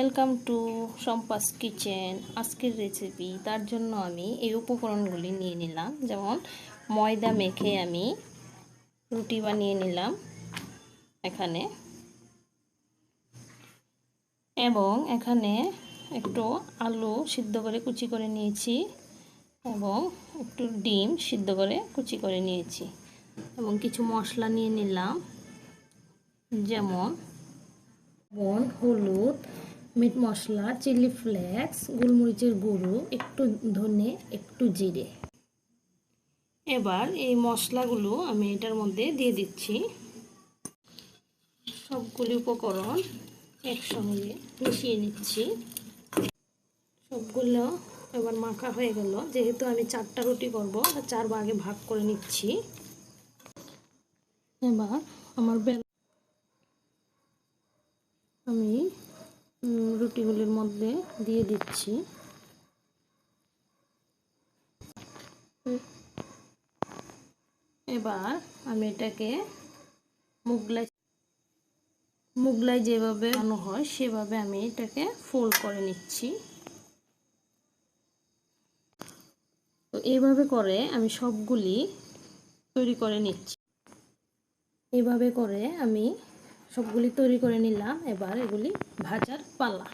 Welcome to সম্পাস kitchen. আজকের recipe, তার জন্য আমি এই উপকরণগুলি নিয়ে নিলাম। যেমন ময়দা মেখে আমি রুটি বানিয়ে নিলাম এখানে, এবং এখানে একটু আলু সিদ্ধ করে কুচি করে নিয়েছি, এবং একটু ডিম সিদ্ধ করে কুচি করে নিয়েছি, এবং কিছু মশলা নিয়ে নিলাম, যেমন লবণ, হলুদ, মিট মশলা, চিলি ফ্লেক্স, গোলমরিচের গুঁড়ো, একটু ধনে, একটু জিরে। এবার এই মশলাগুলো আমি এটার মধ্যে দিয়ে দিচ্ছি। সবগুলি উপকরণ একসঙ্গে মিশিয়ে নিচ্ছি। সবগুলো এবার মাখা হয়ে গেল। যেহেতু আমি 4টা রুটি করব, 4 ভাগে ভাগ করে নিচ্ছি। এবার আমার আমি রুটিগুলির মধ্যে দিয়ে দিচ্ছি। এবার আমি এটাকে মুগলাই যেভাবে বানানো হয় সেভাবে আমি এটাকে ফোল্ড করে নিচ্ছি। তো এইভাবে করে আমি সবগুলি তৈরি করে নিচ্ছি। এইভাবে করে আমি সবগুলি তৈরি করে নিলাম। এবার এগুলি ভাজার পালা।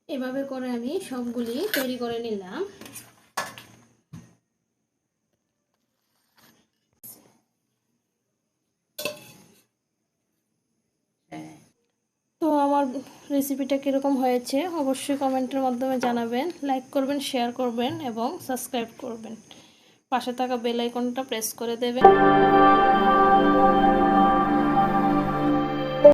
এভাবে করে আমি সবগুলি তৈরি করে নিলাম। তো আমার রেসিপিটা কীরকম হয়েছে অবশ্যই কমেন্টের মাধ্যমে জানাবেন। লাইক করবেন, শেয়ার করবেন এবং সাবস্ক্রাইব করবেন। পাশে থাকা বেল আইকনটা প্রেস করে দেবেন।